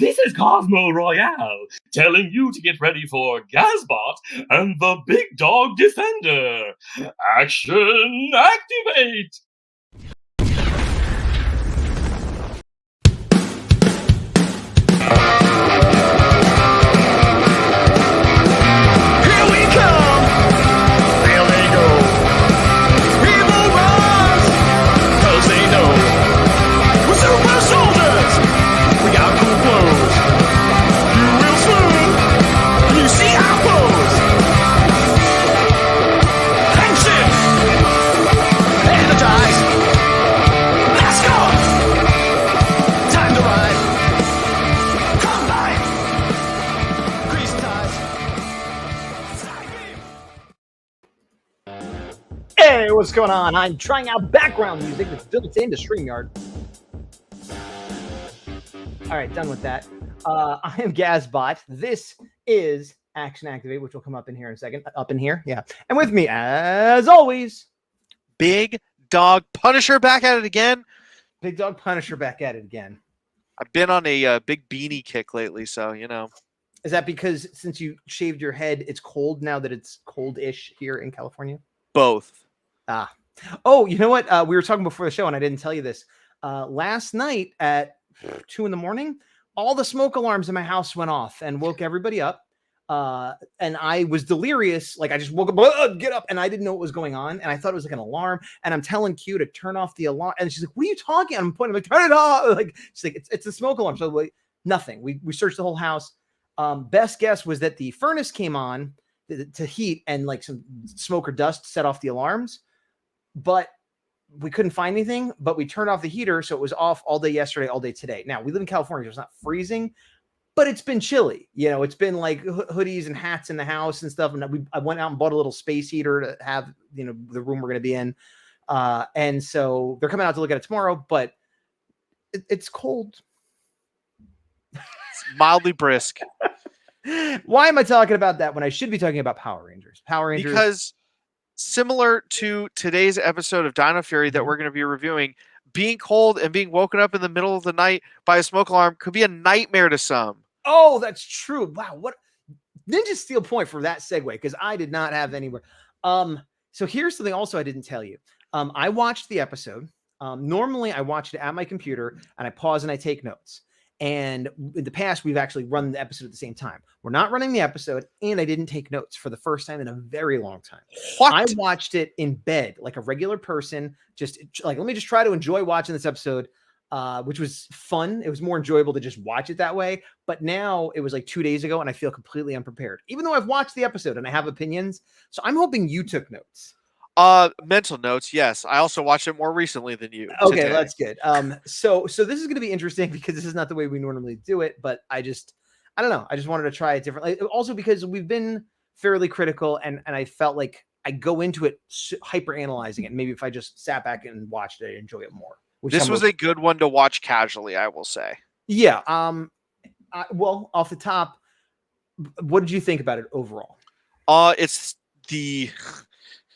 This is Cosmo Royale telling you to get ready for Gazbot and the Big Dawg Defender. Action activate! Hey, what's going on? I'm trying out background music that's built into StreamYard. All right, done with that. I am Gazbot. This is Action Activate, which will come up in here in a second. Up in here, yeah. And with me, as always, Big Dog Punisher back at it again. Big Dog Punisher back at it again. I've been on a big beanie kick lately, so, you know. Is that because since you shaved your head, it's cold now that it's cold-ish here in California? Both. Oh, you know what? We were talking before the show, and I didn't tell you this. Last night at 2 a.m, all the smoke alarms in my house went off and woke everybody up. And I was delirious. Like, I just woke up, get up, and I didn't know what was going on. And I thought it was like an alarm. And I'm telling Q to turn off the alarm. And she's like, "What are you talking?" I'm pointing, I'm like, "Turn it off!" Like, she's like, "It's a smoke alarm." So like, nothing. We searched the whole house. Best guess was that the furnace came on to heat, and like some smoke or dust set off the alarms. But we couldn't find anything, but we turned off the heater, so it was off all day yesterday, all day today. Now, we live in California, so it's not freezing, but it's been chilly. You know, it's been like hoodies and hats in the house and stuff. And I went out and bought a little space heater to have, you know, the room we're going to be in. And so they're coming out to look at it tomorrow, but it's cold. It's mildly brisk. Why am I talking about that when I should be talking about Power Rangers? Because similar to today's episode of Dino Fury that we're going to be reviewing, being cold and being woken up in the middle of the night by a smoke alarm could be a nightmare to some. Oh, that's true. Wow. What Ninja Steel point for that segue, because I did not have anywhere. So here's something also I didn't tell you. I watched the episode. Normally I watch it at my computer and I pause and I take notes. And in the past, we've actually run the episode at the same time. We're not running the episode, and I didn't take notes for the first time in a very long time. What? I watched it in bed like a regular person, just like, let me just try to enjoy watching this episode, which was fun. It was more enjoyable to just watch it that way. But now it was like 2 days ago, and I feel completely unprepared, even though I've watched the episode and I have opinions. So I'm hoping you took notes. Mental notes, yes. I also watched it more recently than you. Okay, today. that's good. So this is going to be interesting because this is not the way we normally do it, but I don't know. I just wanted to try it differently. Also because we've been fairly critical, and I felt like I go into it hyper analyzing it. And maybe if I just sat back and watched it, I'd enjoy it more. This was a good one to watch casually, I will say. Yeah. Well, off the top, what did you think about it overall?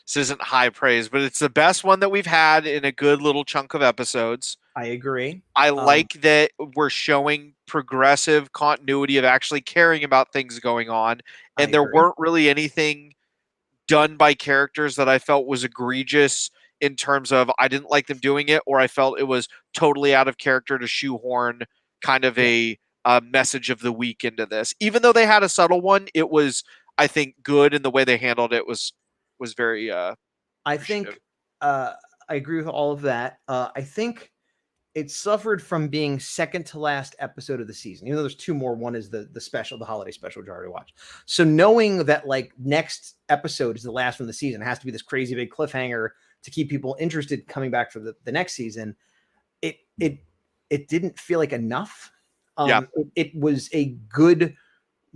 This isn't high praise, but it's the best one that we've had in a good little chunk of episodes. I agree. I like that we're showing progressive continuity of actually caring about things going on. And there weren't really anything done by characters that I felt was egregious in terms of I didn't like them doing it, or I felt it was totally out of character to shoehorn kind of a message of the week into this. Even though they had a subtle one, it was, I think, good, and the way they handled it was very I think I agree with all of that. I think it suffered from being second to last episode of the season, even though there's two more. One is the holiday special, which I already watched. So knowing that like next episode is the last one of the season, it has to be this crazy big cliffhanger to keep people interested coming back for the next season. It didn't feel like enough. It was a good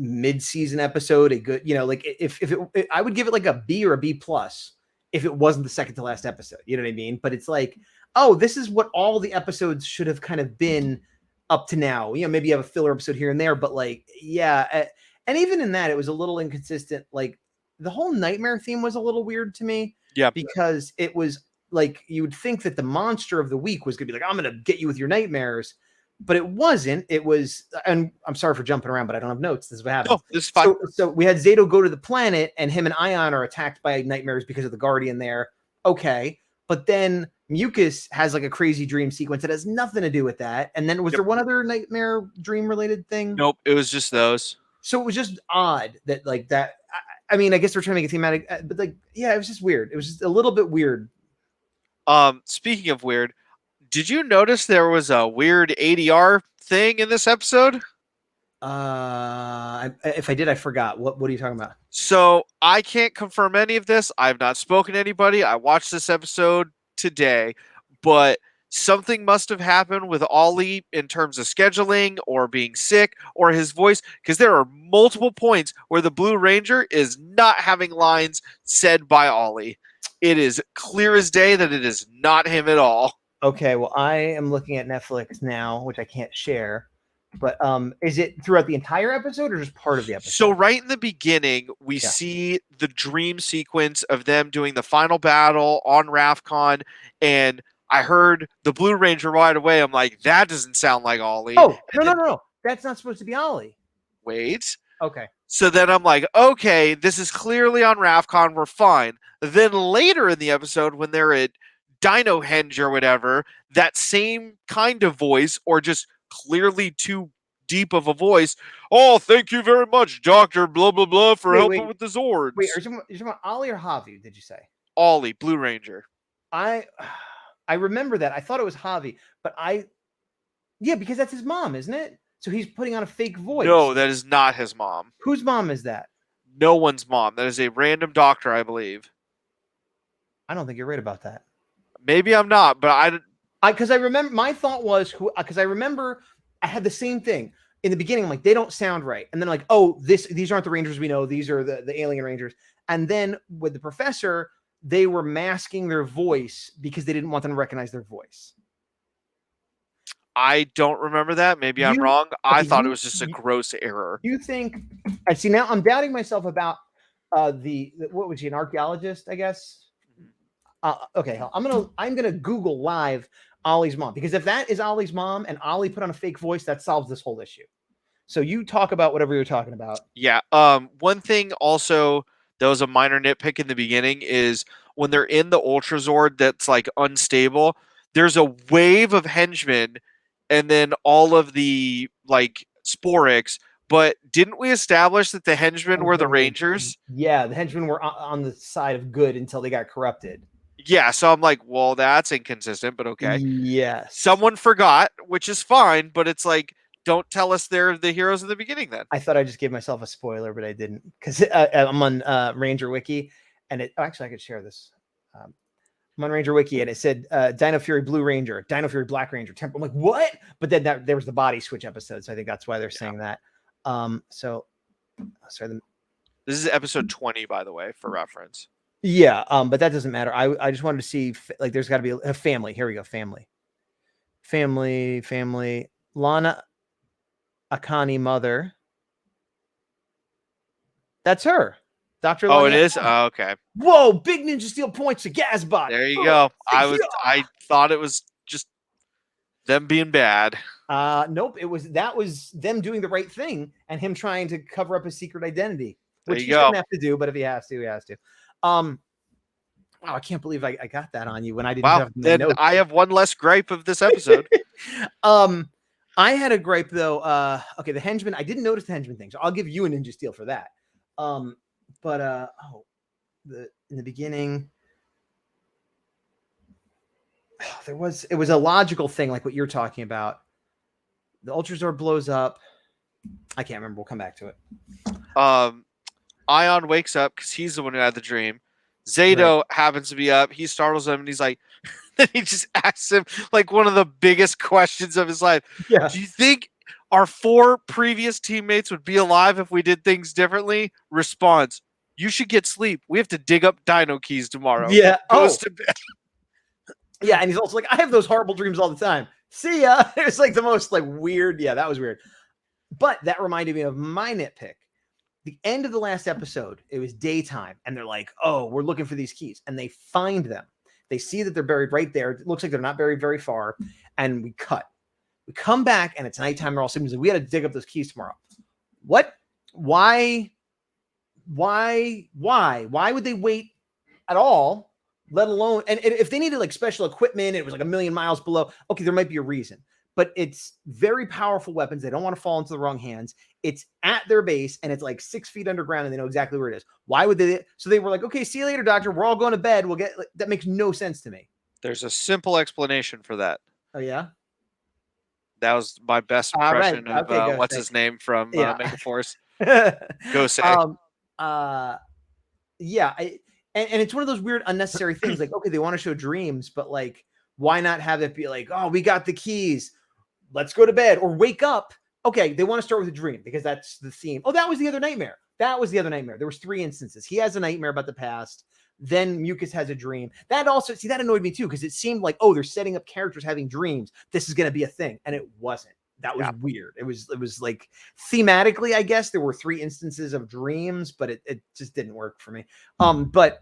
mid-season episode, a good, you know, like if it, I would give it like a B or a B plus if it wasn't the second to last episode, you know what I mean? But it's like, oh, this is what all the episodes should have kind of been up to now. You know, maybe you have a filler episode here and there, but like, yeah. And even in that, it was a little inconsistent. Like the whole nightmare theme was a little weird to me. Yeah. Because it was like, you would think that the monster of the week was going to be like, I'm going to get you with your nightmares. but it wasn't. It was, and I'm sorry for jumping around, but I don't have notes. This is what happened. No, this is fine. So we had Zato go to the planet, and him and Ion are attacked by nightmares because of the Guardian there. Okay, but then Mucus has like a crazy dream sequence that has nothing to do with that. And then was there one other nightmare dream related thing? Nope, it was just those. So it was just odd that like that. I mean, I guess they're trying to make it thematic, but like, yeah, it was just weird. It was just a little bit weird. Speaking of weird, did you notice there was a weird ADR thing in this episode? If I did, I forgot. What are you talking about? So I can't confirm any of this. I've not spoken to anybody. I watched this episode today, but something must have happened with Ollie in terms of scheduling or being sick or his voice, because there are multiple points where the Blue Ranger is not having lines said by Ollie. It is clear as day that it is not him at all. Okay, well, I am looking at Netflix now, which I can't share. But is it throughout the entire episode or just part of the episode? So right in the beginning, we see the dream sequence of them doing the final battle on Rafcon, and I heard the Blue Ranger right away. I'm like, that doesn't sound like Ollie. Oh, no. That's not supposed to be Ollie. Wait. Okay. So then I'm like, okay, this is clearly on Rafcon. We're fine. Then later in the episode, when they're at Dino Henge or whatever, that same kind of voice, or just clearly too deep of a voice. Oh, thank you very much, Dr. Blah, blah, blah, for helping with the Zords. Wait, are you talking about Ollie or Javi, did you say? Ollie, Blue Ranger. I remember that. I thought it was Javi, but yeah, because that's his mom, isn't it? So he's putting on a fake voice. No, that is not his mom. Whose mom is that? No one's mom. That is a random doctor, I believe. I don't think you're right about that. Maybe I'm not, but because I remember my thought was because I remember I had the same thing in the beginning. I'm like, they don't sound right, and then like, oh, these aren't the Rangers we know. These are the alien Rangers. And then with the professor, they were masking their voice because they didn't want them to recognize their voice. I don't remember that. Maybe I'm wrong. I thought it was just a gross error. You think? I see. Now I'm doubting myself about the what was he, an archaeologist? I guess. Okay, I'm gonna Google live Ollie's mom, because if that is Ollie's mom and Ollie put on a fake voice, that solves this whole issue. So you talk about whatever you're talking about. Yeah. One thing also that was a minor nitpick in the beginning is when they're in the Ultrazord that's like unstable, there's a wave of henchmen and then all of the like Sporix. But didn't we establish that the henchmen were the Rangers? Yeah, the henchmen were on the side of good until they got corrupted. Yeah, so I'm like, well, that's inconsistent, but okay. Yes. Someone forgot, which is fine, but it's like, don't tell us they're the heroes in the beginning then. I thought I just gave myself a spoiler, but I didn't, because I'm on Ranger Wiki, and actually I could share this. I'm on Ranger Wiki, and it said Dino Fury Blue Ranger, Dino Fury Black Ranger, Temple. I'm like, what? But then there was the body switch episode, so I think that's why they're saying that. So sorry. This is episode 20, by the way, for reference. Yeah, but that doesn't matter. I just wanted to see, like, there's got to be a family. Here we go, family. Lana Akani mother. That's her. Dr. Oh, Lana it is? Akani. Oh, okay. Whoa, big Ninja Steel points to Gazbot. There you go. I thought it was just them being bad. Nope, that was them doing the right thing and him trying to cover up his secret identity, which he shouldn't have to do, but if he has to, he has to. Wow, I can't believe I got that on you when I didn't have my notes. I have one less gripe of this episode. I had a gripe though. Okay, the henchman. I didn't notice the henchman thing, so I'll give you a Ninja Steel for that. In the beginning, it was a logical thing, like what you're talking about. The Ultrazord blows up. I can't remember. We'll come back to it. Ion wakes up because he's the one who had the dream. Zato happens to be up. He startles him and he's like, then he just asks him like one of the biggest questions of his life. Yeah. Do you think our 4 previous teammates would be alive if we did things differently? Response: you should get sleep. We have to dig up Dino keys tomorrow. Yeah. Goes to bed. Yeah, and he's also like, I have those horrible dreams all the time. See ya. It's like the most like weird. Yeah, that was weird. But that reminded me of my nitpick. The end of the last episode, it was daytime, and they're like, oh, we're looking for these keys. And they find them. They see that they're buried right there. It looks like they're not buried very far. And we cut. We come back and it's nighttime. They're all sleeping. He's like, we got to dig up those keys tomorrow. What? Why would they wait at all? Let alone, and if they needed like special equipment, it was like 1,000,000 miles below. Okay, there might be a reason, but it's very powerful weapons. They don't want to fall into the wrong hands. It's at their base and it's like 6 feet underground and they know exactly where it is. Why would they? So they were like, okay, see you later, doctor. We're all going to bed. We'll get, that makes no sense to me. There's a simple explanation for that. Oh yeah. That was my best impression of okay, what's his name from Megaforce. Go say. Yeah. And it's one of those weird unnecessary things. Like, okay, they want to show dreams, but like, why not have it be like, oh, we got the keys. Let's go to bed or wake up. Okay, they want to start with a dream because that's the theme. Oh, that was the other nightmare. There was 3 instances. He has a nightmare about the past. Then Mucus has a dream. That also, see, that annoyed me too, because it seemed like, oh, they're setting up characters having dreams. This is going to be a thing. And it wasn't. That was weird. It was like thematically, I guess there were 3 instances of dreams, but it just didn't work for me. But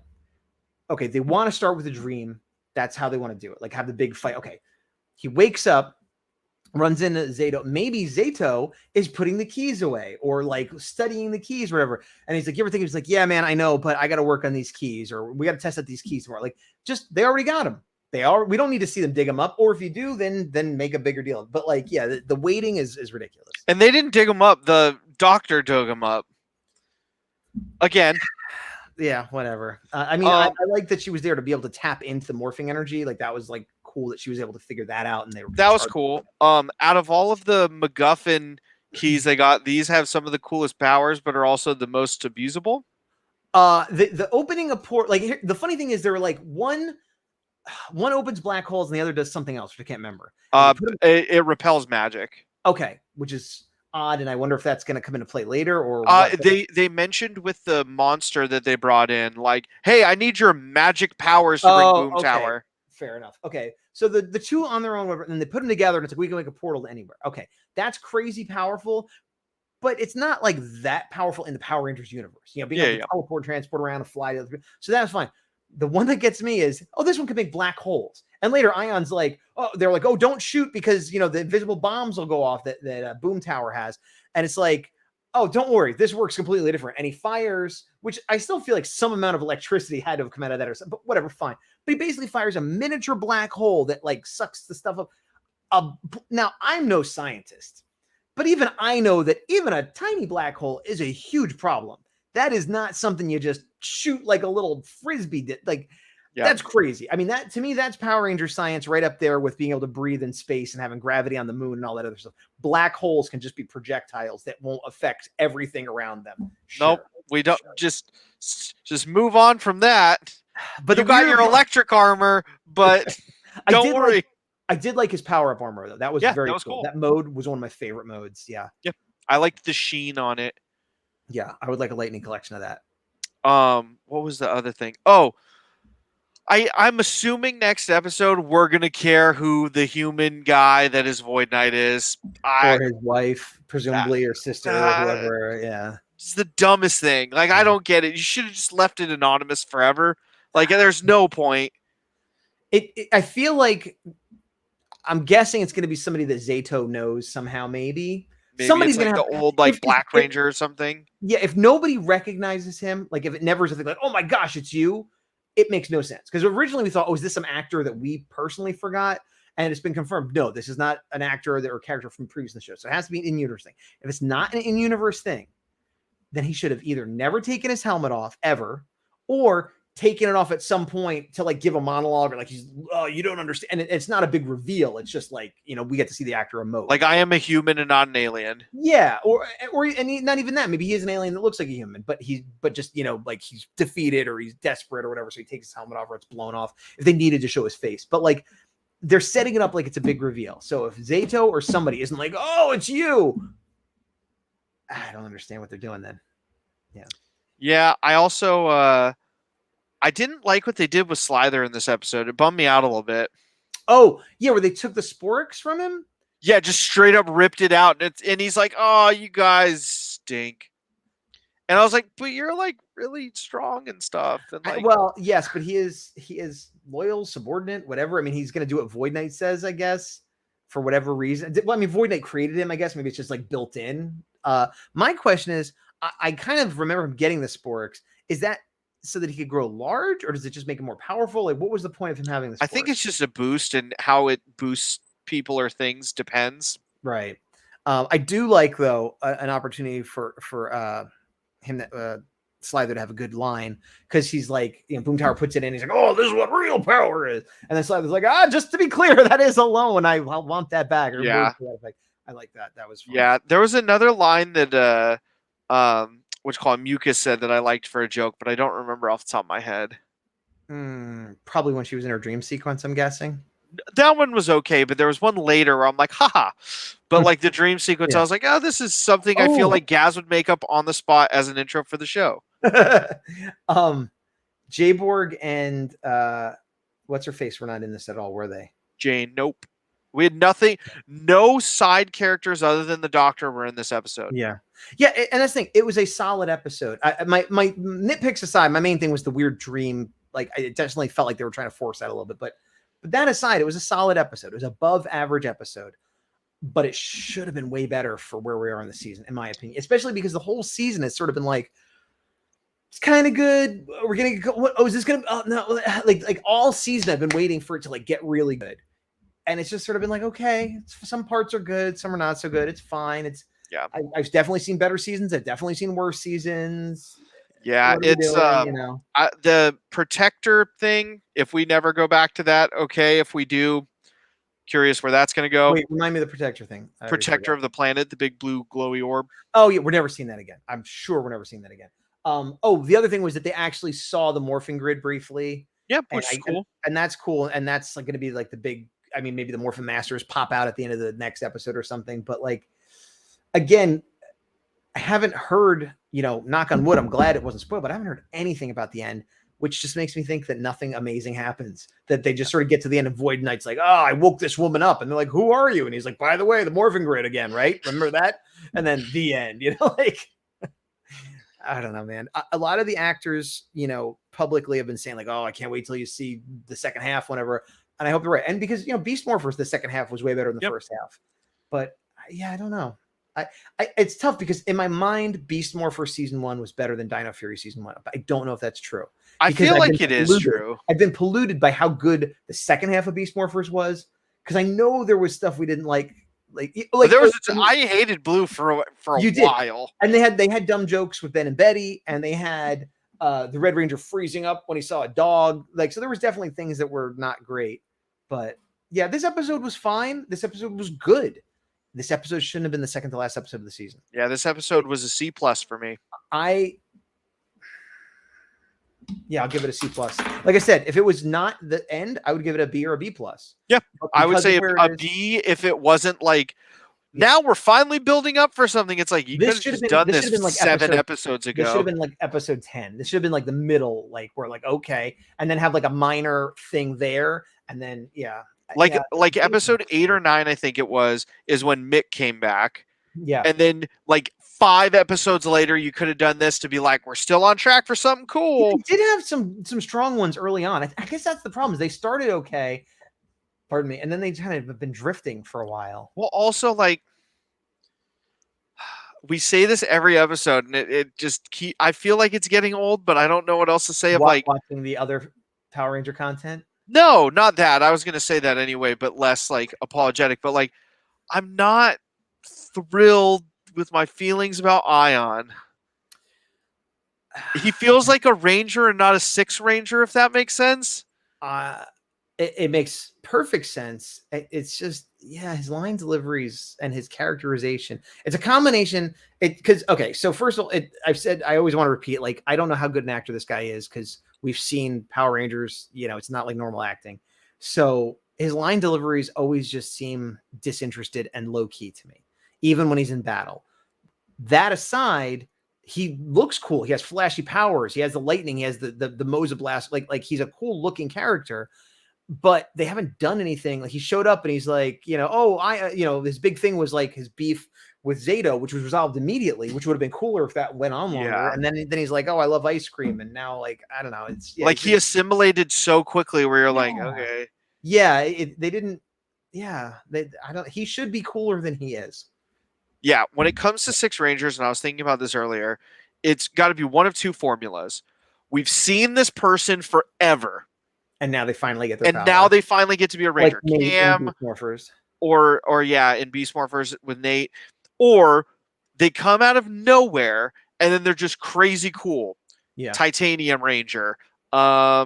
okay, they want to start with a dream. That's how they want to do it. Like have the big fight. Okay. He wakes up, runs into Zato. Maybe Zato is putting the keys away or like studying the keys or whatever. And he's like, you ever think he's like, yeah, man, I know, but I got to work on these keys or we got to test out these keys more. Like just, they already got them. We don't need to see them dig them up. Or if you do, then make a bigger deal. But like, yeah, the waiting is ridiculous. And they didn't dig them up. The doctor dug them up again. Yeah, whatever. I mean, I like that she was there to be able to tap into the morphing energy. Like that was like cool that she was able to figure that out. And that was cool. Out of all of the MacGuffin keys they got, these have some of the coolest powers, but are also the most abusable. The opening a port, like the funny thing is there were like one opens black holes and the other does something else, which I can't remember. It repels magic. Okay, which is odd, and I wonder if that's going to come into play later or they mentioned with the monster that they brought in, like, hey, I need your magic powers to bring Boom Tower. Fair enough. Okay, so the 2 on their own, and they put them together, and it's like we can make a portal to anywhere. Okay, that's crazy powerful, but it's not like that powerful in the Power Rangers universe. You know, being able to teleport, transport around, and fly to other people. So that's fine. The one that gets me is, oh, this one can make black holes. And later Ion's like, oh, they're like, oh, don't shoot because, you know, the invisible bombs will go off that Boom Tower has. And it's like, oh, don't worry. This works completely different. And he fires, which I still feel like some amount of electricity had to have come out of that or something, but whatever, fine. But he basically fires a miniature black hole that like sucks the stuff up. Now, I'm no scientist, but even I know that even a tiny black hole is a huge problem. That is not something you just shoot like a little frisbee. That's crazy. I mean, that to me, that's Power Ranger science right up there with being able to breathe in space and having gravity on the moon and all that other stuff. Black holes can just be projectiles that won't affect everything around them. Nope, we don't. Just move on from that. But you got your electric armor, but don't worry. I did like his power-up armor though. That was very cool. That mode was one of my favorite modes. Yeah. Yeah. I liked the sheen on it. Yeah, I would like a lightning collection of that. What was the other thing? Oh, I'm assuming next episode we're gonna care who the human guy that is Void Knight is, or his wife, presumably, or sister, or whoever. Yeah, it's the dumbest thing. Like, I don't get it. You should have just left it anonymous forever. Like, there's no point. I feel like I'm guessing it's gonna be somebody that Zato knows somehow. Maybe somebody's like gonna have the old like Black Ranger or something. Yeah, if nobody recognizes him, like if it never is a thing, like, oh my gosh, it's you. It makes no sense because originally we thought, oh, is this some actor that we personally forgot? And it's been confirmed. No, this is not an actor or character from previous in the show. So it has to be an in-universe thing. If it's not an in-universe thing, then he should have either never taken his helmet off ever, or taken it off at some point to like give a monologue, or like he's, oh, you don't understand. And it's not a big reveal. It's just like, you know, we get to see the actor emote. Like, I am a human and not an alien. Yeah, not even that. Maybe he is an alien that looks like a human, but just, you know, like he's defeated or he's desperate or whatever. So he takes his helmet off or it's blown off if they needed to show his face. But like, they're setting it up like it's a big reveal. So if Zato or somebody isn't like, oh, it's you, I don't understand what they're doing then. Yeah. Yeah. I also, I didn't like what they did with Slither in this episode. It bummed me out a little bit. Oh, yeah, where they took the Sporix from him? Yeah, just straight up ripped it out. And he's like, oh, you guys stink. And I was like, but you're like really strong and stuff. And like, well, yes, but he is loyal, subordinate, whatever. I mean, he's going to do what Void Knight says, I guess. for whatever reason. Well, I mean, Void Knight created him, I guess. Maybe it's just like built in. My question is, I kind of remember him getting the Sporks. Is that so that he could grow large, or does it just make him more powerful? Like, what was the point of him having the Sporks? I think it's just a boost, and how it boosts people or things depends. Right. I do like, though, an opportunity for him that Slither to have a good line, because he's like, Boomtower puts it in, he's like, oh, this is what real power is, and then Slither's like, just to be clear, that is a loan. I want that back. Or yeah, I like that. That was fun. Yeah. There was another line that what's called Mucus said that I liked for a joke, but I don't remember off the top of my head. Probably when she was in her dream sequence, I'm guessing. That one was okay, but there was one later where I'm like, haha. But like the dream sequence, I was like, oh, this is something I feel like Gaz would make up on the spot as an intro for the show. Jayborg and what's her face were not in this at all, were they? Jane, nope. We had nothing, no side characters other than the Doctor were in this episode. Yeah, and that's the thing. It was a solid episode. My nitpicks aside, my main thing was the weird dream. Like, it definitely felt like they were trying to force that a little bit, but that aside, it was a solid episode. It was above average episode, but it should have been way better for where we are in the season, in my opinion, especially because the whole season has sort of been like, it's kind of good. We're going to go. Oh, is this going to, oh, no, like all season I've been waiting for it to like get really good. And it's just sort of been like, okay, some parts are good. Some are not so good. It's fine. I've definitely seen better seasons. I've definitely seen worse seasons. Yeah, it's the Protector thing. If we never go back to that, okay. If we do, curious where that's going to go. Wait, remind me of the Protector thing. Protector of the planet, the big blue glowy orb. Oh yeah, we're never seeing that again. I'm sure we're never seeing that again. The other thing was that they actually saw the morphing grid briefly. Yeah, which is cool. And that's cool. And that's like going to be like the big. I mean, maybe the Morphin Masters pop out at the end of the next episode or something. But like, again, I haven't heard, knock on wood, I'm glad it wasn't spoiled, but I haven't heard anything about the end, which just makes me think that nothing amazing happens, that they just sort of get to the end of Void Knight's like, I woke this woman up. And they're like, who are you? And he's like, by the way, the Morphin Grid again, right? Remember that? And then the end, like, I don't know, man. A lot of the actors, publicly have been saying like, I can't wait till you see the second half, whenever. And I hope they're right. And because, Beast Morphers, the second half was way better than the first half. But yeah, I don't know. It's tough because in my mind, Beast Morphers season 1 was better than Dino Fury season 1. But I don't know if that's true. I feel like it is true. I've been polluted by how good the second half of Beast Morphers was, because I know there was stuff we didn't like. There was. I hated Blue for a while. And they had dumb jokes with Ben and Betty, and they had the Red Ranger freezing up when he saw a dog. So there was definitely things that were not great. But yeah, this episode was fine. This episode was good. This episode shouldn't have been the second to last episode of the season. Yeah, this episode was a C+ for me. I'll give it a C+. Like I said, if it was not the end, I would give it a B or a B+. Yeah, I would say a B if it wasn't like, now we're finally building up for something. It's like, you could have just done this like 7 episodes ago. This should have been like episode 10. This should have been like the middle, like we're like, okay, and then have like a minor thing there, and then like episode 8 or 9, I think it was, is when Mick came back. Yeah, and then like 5 episodes later, you could have done this to be like, we're still on track for something cool. They did have some strong ones early on. I guess that's the problem. Is they started okay. Pardon me. And then they kind of have been drifting for a while. Well, also, like, we say this every episode, and it just I feel like it's getting old, but I don't know what else to say. Watching the other Power Ranger content? No, not that. I was going to say that anyway, but less, like, apologetic. But, like, I'm not thrilled with my feelings about Ion. He feels like a Ranger and not a 6 Ranger, if that makes sense. It makes perfect sense. It's just, his line deliveries and his characterization. It's a combination. So first of all, I always want to repeat, like, I don't know how good an actor this guy is, because we've seen Power Rangers, it's not like normal acting. So his line deliveries always just seem disinterested and low key to me, even when he's in battle. That aside, he looks cool. He has flashy powers. He has the lightning. He has the Moza blast. Like he's a cool looking character. But they haven't done anything. Like, he showed up and he's like, his big thing was like his beef with Zato, which was resolved immediately, which would have been cooler if that went on longer. Yeah. And then he's like, I love ice cream. And now, like, I don't know. It's like he assimilated so quickly where you're like, okay. Yeah, they didn't. yeah, he should be cooler than he is. Yeah, when it comes to Six Rangers, and I was thinking about this earlier, it's got to be one of two formulas. We've seen this person forever, and now they finally get their power. Now they finally get to be a Ranger. Like Cam, Morphers. or in Beast Morphers with Nate, or they come out of nowhere and then they're just crazy cool. Yeah, Titanium Ranger. I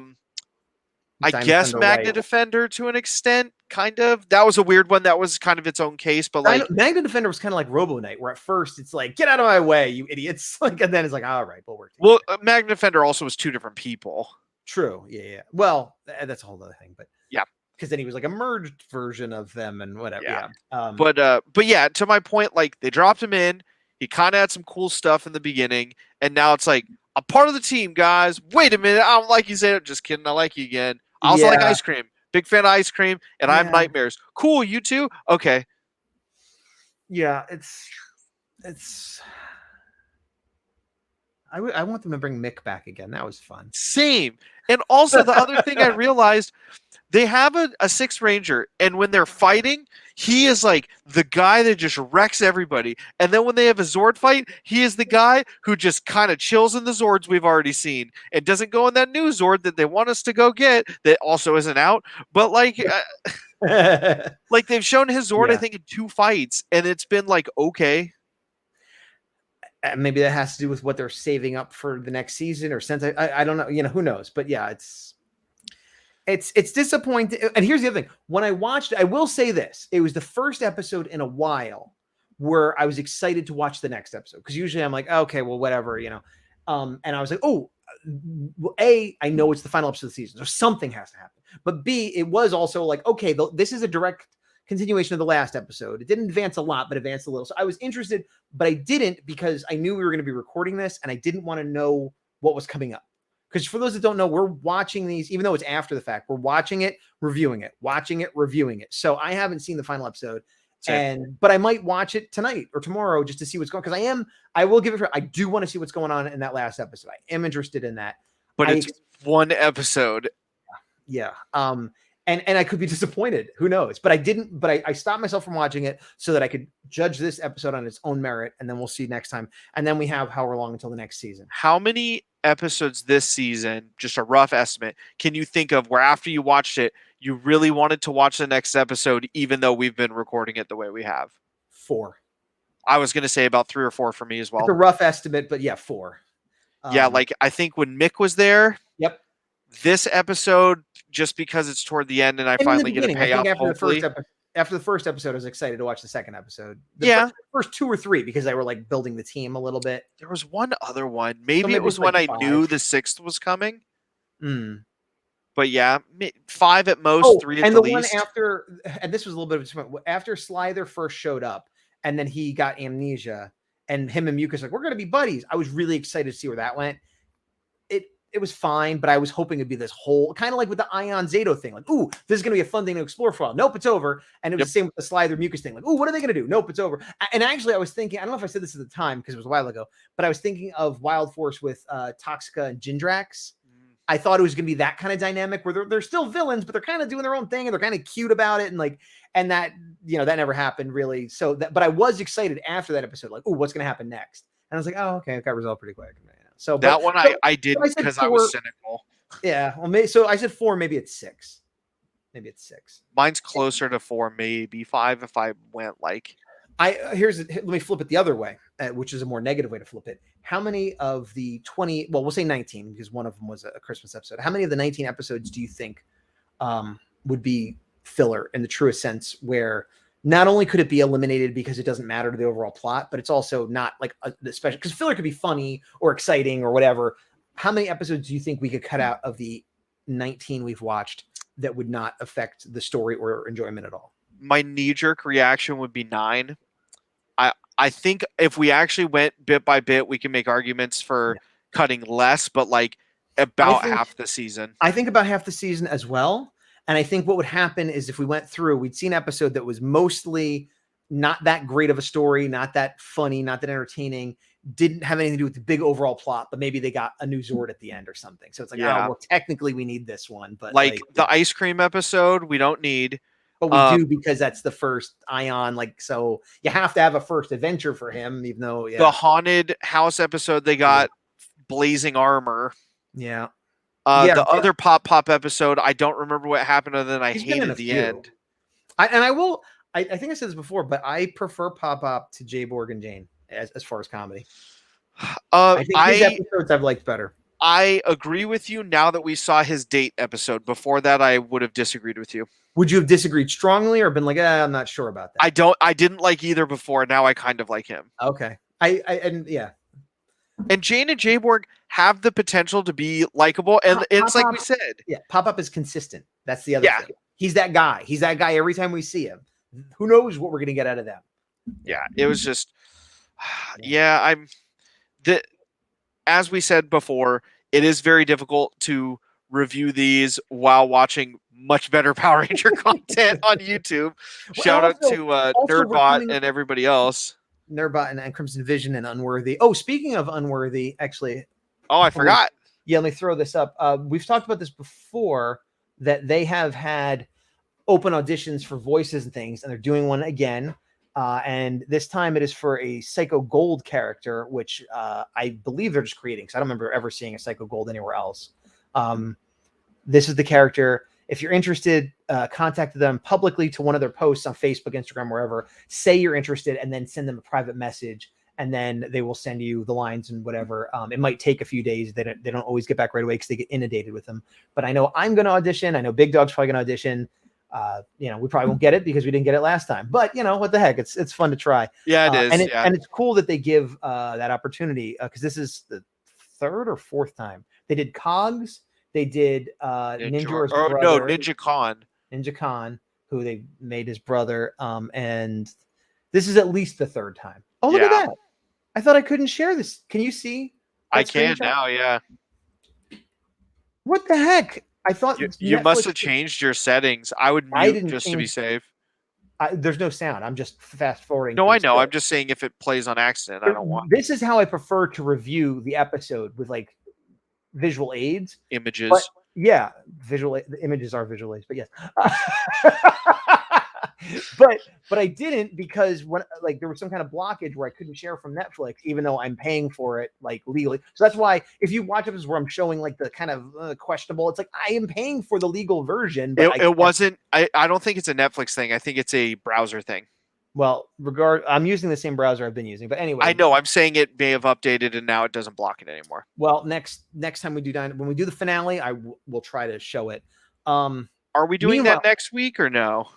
guess Magna Defender to an extent, kind of. That was a weird one. That was kind of its own case, but like Magna Defender was kind of like Robo Knight, where at first it's like, get out of my way, you idiots. Like, and then it's like, all right, we'll work together. Well, Magna Defender also was two different people. True. Yeah. Well, that's a whole other thing, but yeah. Because then he was like a merged version of them and whatever. Yeah. But yeah, to my point, like they dropped him in. He kind of had some cool stuff in the beginning, and now it's like a part of the team, guys. Wait a minute, I don't like you said it. Just kidding, I like you again. I also like ice cream. Big fan of ice cream, and I have nightmares. Cool, you too? Okay. Yeah, it's. I want them to bring Mick back again. That was fun. Same. And also the other thing I realized, they have a Six Ranger, and when they're fighting, he is like the guy that just wrecks everybody. And then when they have a Zord fight, he is the guy who just kind of chills in the Zords we've already seen and doesn't go in that new Zord that they want us to go get that also isn't out. But like, like they've shown his Zord, I think, in 2 fights, and it's been like, okay. Maybe that has to do with what they're saving up for the next season, or since I don't know, who knows? But yeah, it's disappointing. And here's the other thing: when I watched, I will say this: it was the first episode in a while where I was excited to watch the next episode, because usually I'm like, okay, well, whatever, and I was like, oh, A, I know it's the final episode of the season, so something has to happen. But B, it was also like, okay, this is a direct continuation of the last episode. It didn't advance a lot, but advanced a little. So I was interested, but I didn't, because I knew we were going to be recording this and I didn't want to know what was coming up. Because for those that don't know, we're watching these, even though it's after the fact, we're watching it, reviewing it, watching it, reviewing it. So I haven't seen the final episode, but I might watch it tonight or tomorrow just to see what's going on. Because I will give it, I do want to see what's going on in that last episode. I am interested in that. But it's one episode. Yeah. And I could be disappointed. Who knows? But I didn't. But I stopped myself from watching it so that I could judge this episode on its own merit, and then we'll see next time. And then we have however long until the next season. How many episodes this season, just a rough estimate, can you think of where after you watched it, you really wanted to watch the next episode, even though we've been recording it the way we have? 4. I was going to say about 3 or 4 for me as well. It's a rough estimate, but yeah, 4. Yeah, like I think when Mick was there. Yep. This episode, just because it's toward the end and I finally get a payoff, after the first episode, I was excited to watch the second episode. The first 2 or 3, because they were like building the team a little bit. There was one other one. Maybe it was when I knew the 6th was coming. But yeah, 5 at most, 3 at the least. And the one after, and this was a little bit of after Slither first showed up, and then he got amnesia, and him and Mucus like, we're going to be buddies. I was really excited to see where that went. It was fine, but I was hoping it'd be this whole kind of like with the Ion Zato thing. Like, ooh, this is going to be a fun thing to explore for a while. Nope, it's over. And it was the same with the Slither Mucus thing. Like, ooh, what are they going to do? Nope, it's over. And actually, I was thinking, I don't know if I said this at the time because it was a while ago, but I was thinking of Wild Force with Toxica and Jindrax. I thought it was going to be that kind of dynamic where they're still villains, but they're kind of doing their own thing and they're kind of cute about it. And that, that never happened really. So but I was excited after that episode, like, ooh, what's going to happen next? And I was like, oh, okay, it got resolved pretty quick. So that one I did because I was cynical. Yeah, well, so I said 4, maybe it's 6. Maybe it's 6. Mine's closer to 4, maybe 5 if I went like. Let me flip it the other way, which is a more negative way to flip it. How many of the 20? Well, we'll say 19 because one of them was a Christmas episode. How many of the 19 episodes do you think would be filler in the truest sense, where not only could it be eliminated because it doesn't matter to the overall plot, but it's also not like the special, because filler could be funny or exciting or whatever. How many episodes do you think we could cut out of the 19 we've watched that would not affect the story or enjoyment at all? My knee-jerk reaction would be 9. I think if we actually went bit by bit, we can make arguments for cutting less, but like about half the season. I think about half the season as well. And I think what would happen is if we went through, we'd see an episode that was mostly not that great of a story, not that funny, not that entertaining, didn't have anything to do with the big overall plot, but maybe they got a new Zord at the end or something. So it's like, oh, well, technically we need this one. But like the ice cream episode, we don't need. But we do because that's the first Ion. Like, so you have to have a first adventure for him, even though the haunted house episode they got blazing armor. Yeah. The other Pop episode, I don't remember what happened other than I hated the end. I think I said this before, but I prefer Pop to Jay Borg and Jane as far as comedy. I think his episodes I've liked better. I agree with you now that we saw his date episode. Before that, I would have disagreed with you. Would you have disagreed strongly or been like, I'm not sure about that? I didn't like either before. Now I kind of like him. Okay. And Jane and Jayborg have the potential to be likable. And it's like we said. Yeah. Pop is consistent. That's the other thing. He's that guy. He's that guy every time we see him. Who knows what we're going to get out of them? Yeah. It was just, as we said before, it is very difficult to review these while watching much better Power Ranger content on YouTube. Shout out to Nerdbot and everybody else. Nerdbot and Crimson Vision and Unworthy. Oh, speaking of Unworthy, actually. Oh, I forgot. Yeah, let me throw this up. We've talked about this before, that they have had open auditions for voices and things, and they're doing one again. And this time it is for a Psycho Gold character, which I believe they're just creating, because I don't remember ever seeing a Psycho Gold anywhere else. This is the character. If you're interested, contact them publicly to one of their posts on Facebook, Instagram, wherever. Say you're interested, and then send them a private message, and then they will send you the lines and whatever. It might take a few days. They don't always get back right away because they get inundated with them. But I know I'm going to audition. I know Big Dog's probably going to audition. We probably won't get it because we didn't get it last time. But what the heck? It's fun to try. Yeah, it is. And it's cool that they give that opportunity, because this is the third or fourth time they did Cogs. They did Ninja Khan, who they made his brother. And this is at least the third time. Oh, look at that. I thought I couldn't share this. Can you see? I can now, yeah. What the heck? I thought you must have changed your settings. I would mute just to be safe. There's no sound. I'm just fast forwarding. No, I know. I'm just saying if it plays on accident, I don't want. This is how I prefer to review the episode, with like visual aids, images. But, the images are visual aids, but yes. but I didn't, because when there was some kind of blockage where I couldn't share from Netflix, even though I'm paying for it legally. So that's why if you watch episodes where I'm showing the kind of questionable, it's like I am paying for the legal version. But it wasn't. I don't think it's a Netflix thing. I think it's a browser thing. Well, I'm using the same browser I've been using, but anyway. I know. I'm saying it may have updated and now it doesn't block it anymore. Well, next time we do when we do the finale, I will try to show it. Are we doing that next week or no?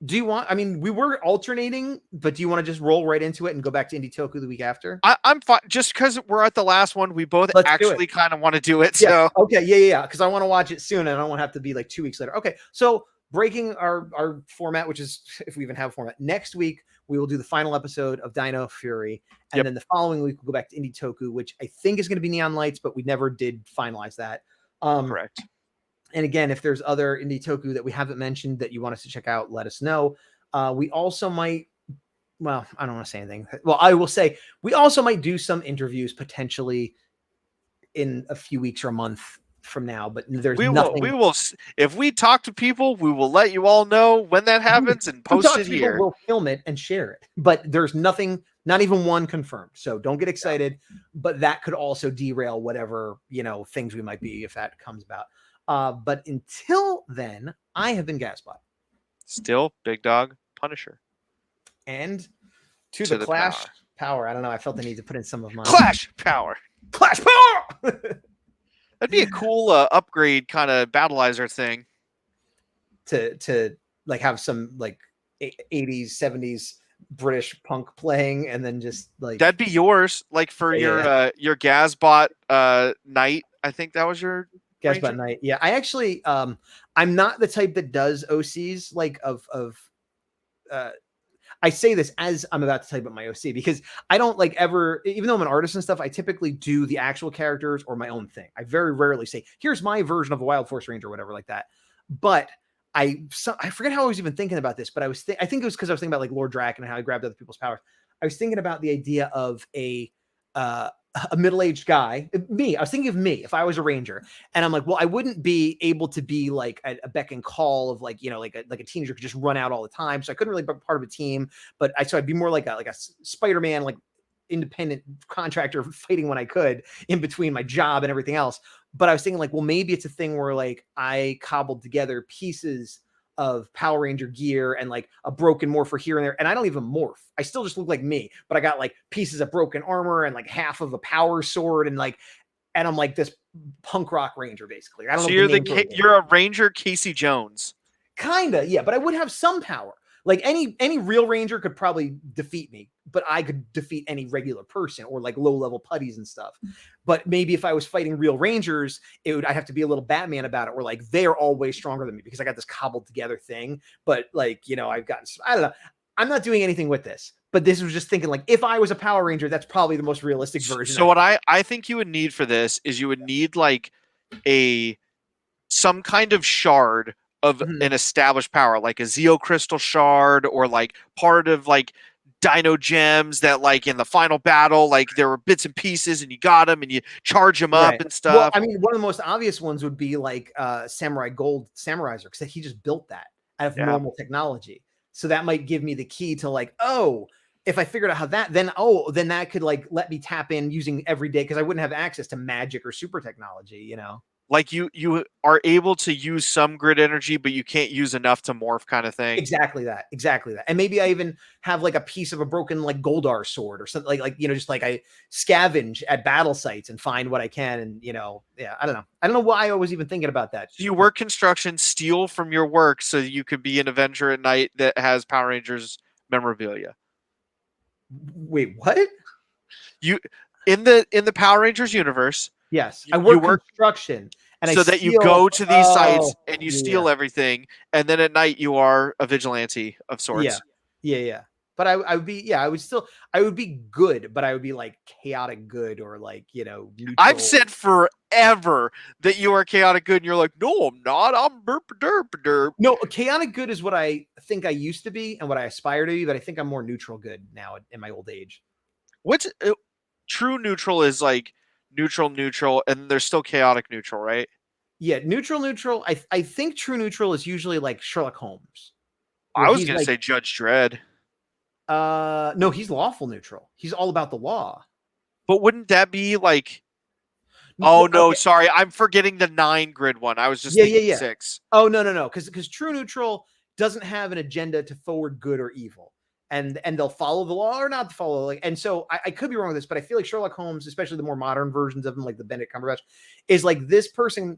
Do you want? I mean, we were alternating, but do you want to just roll right into it and go back to Indie Toku the week after? I'm fine. Just because we're at the last one, we both actually kind of want to do it. Yeah. So okay, yeah. Because I want to watch it soon, and I don't want to have to be 2 weeks later. Okay, so breaking our format, which is, if we even have a format, next week we will do the final episode of Dino Fury, and then the following week we'll go back to Indie Toku, which I think is going to be Neon Lights, but we never did finalize that. Correct. And again, if there's other Indie Toku that we haven't mentioned that you want us to check out, let us know. We also might, I don't want to say anything. Well, I will say we also might do some interviews potentially in a few weeks or a month from now, but there's nothing. We will, if we talk to people, we will let you all know when that happens and post it here. We'll film it and share it, but there's nothing, not even one confirmed. So don't get excited, but that could also derail whatever, things we might be if that comes about. But until then, I have been Gazbot. Still Big Dog Punisher. And to the Clash Power. I don't know. I felt the need to put in some of mine. Clash Power. Clash Power! That'd be a cool upgrade kind of battleizer thing. To have some 80s, 70s British punk playing, and then just that'd be yours. For your Gazbot Knight. I think that was your Gazbot Knight. Yeah, I actually I'm not the type that does OCs I say this as I'm about to type up my OC, because I don't ever, even though I'm an artist and stuff, I typically do the actual characters or my own thing. I very rarely say, here's my version of a Wild Force Ranger or whatever like that. But I forget how I was even thinking about this, but I think it was because I was thinking about Lord Draken and how I grabbed other people's powers. I was thinking about the idea of a a middle-aged guy, I was thinking of me if I was a ranger, and I'm like, well, I wouldn't be able to be like a beck and call of like, like a teenager could just run out all the time. So I couldn't really be part of a team, but so I'd be more like a Spider-Man, like independent contractor fighting when I could in between my job and everything else. But I was thinking like, well, maybe it's a thing where like I cobbled together pieces of Power Ranger gear and like a broken morph here and there. And I don't even morph. I still just look like me, but I got like pieces of broken armor and like half of a power sword and I'm like this punk rock ranger basically. I don't know. You're a Ranger Casey Jones. Kinda, yeah, but I would have some power. Like any real ranger could probably defeat me, but I could defeat any regular person or like low level putties and stuff. But maybe if I was fighting real rangers, I'd have to be a little Batman about it, where like they're all way stronger than me because I got this cobbled together thing. But like, I've gotten, I don't know. I'm not doing anything with this, but this was just thinking like, if I was a Power Ranger, that's probably the most realistic version. So what I think you would need for this is you would need like some kind of shard of an established power, like a Zeo Crystal shard, or like part of like Dino gems that like in the final battle, like there were bits and pieces and you got them and you charge them up and stuff. Well, I mean, one of the most obvious ones would be like Samurai Gold Samuraizer, because he just built that out of normal technology. So that might give me the key to like, oh, if I figured out how that, then that could like let me tap in using every day, because I wouldn't have access to magic or super technology, Like you are able to use some grid energy, but you can't use enough to morph, kind of thing. Exactly that. And maybe I even have like a piece of a broken like Goldar sword or something like just like I scavenge at battle sites and find what I can. And I don't know why I was even thinking about that. So you work construction, steal from your work so you could be an Avenger at night that has Power Rangers memorabilia. Wait, what? You in the Power Rangers universe? Yes, I work construction, and so that you go to these sites and you steal everything, and then at night you are a vigilante of sorts. Yeah. But I would be, I would be good, but I would be like chaotic good, or like neutral. I've said forever that you are chaotic good, and you're like, no, I'm not. I'm burp derp derp. No, chaotic good is what I think I used to be and what I aspire to be, but I think I'm more neutral good now in my old age. What's true neutral is like neutral, and there's still chaotic neutral, right? Yeah, neutral. I think true neutral is usually like Sherlock Holmes. I was gonna say Judge Dredd. No, he's lawful neutral. He's all about the law. But wouldn't that be like? Oh no, sorry, I'm forgetting the 9 grid one. I was just thinking 6. Oh no, because true neutral doesn't have an agenda to forward good or evil. And they'll follow the law or not follow. And so I could be wrong with this, but I feel like Sherlock Holmes, especially the more modern versions of him, like the Benedict Cumberbatch, is like this person.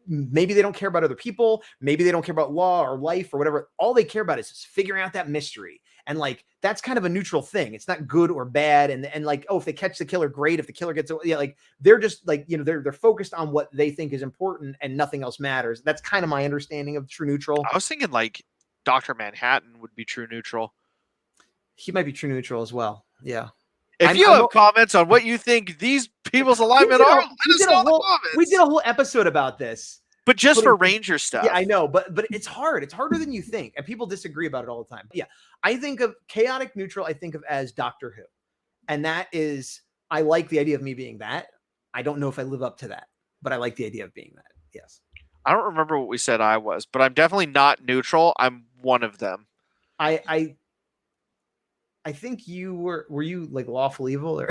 Maybe they don't care about other people. Maybe they don't care about law or life or whatever. All they care about is just figuring out that mystery. And like, that's kind of a neutral thing. It's not good or bad. And like, oh, if they catch the killer, great. If the killer gets, like they're just like, they're focused on what they think is important and nothing else matters. That's kind of my understanding of true neutral. I was thinking like Dr. Manhattan would be true neutral. He might be true neutral as well. Yeah. If you have comments on what you think these people's alignment are, let us know in the comments. We did a whole episode about this. But just for Ranger stuff. Yeah, I know. But it's hard. It's harder than you think. And people disagree about it all the time. But yeah. I think of chaotic neutral, I think of as Doctor Who. And that is, I like the idea of me being that. I don't know if I live up to that, but I like the idea of being that. Yes. I don't remember what we said I was, but I'm definitely not neutral. I'm one of them. I think you were you like lawful evil or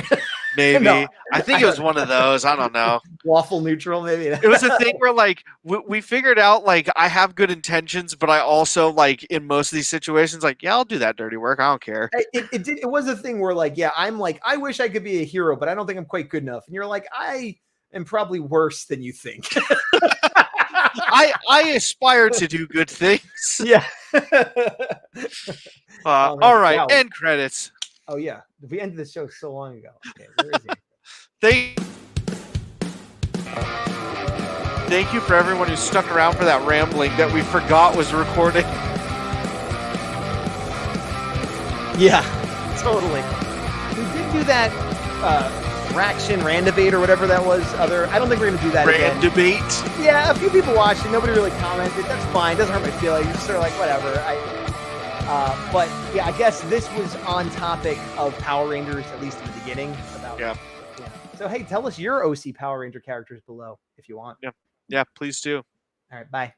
maybe? No, I think it was one of those. I don't know. Lawful neutral, maybe. It was a thing where like we figured out like I have good intentions, but I also like in most of these situations like I'll do that dirty work. I don't care. It was a thing where like I'm like I wish I could be a hero, but I don't think I'm quite good enough. And you're like I am probably worse than you think. I aspire to do good things. Yeah. All right. Wow. End credits. Oh yeah. We ended the show so long ago. Okay, where is he? Thank you for everyone who stuck around for that rambling that we forgot was recording. Yeah, totally. We did do that Fraction Randebate or whatever that was. I don't think we're gonna do that again. Randebate. Yeah, a few people watched it. Nobody really commented. That's fine. Doesn't hurt my feelings. Just sort of like whatever. But yeah, I guess this was on topic of Power Rangers, at least in the beginning. About So hey, tell us your OC Power Ranger characters below if you want. Yeah, please do. All right, bye.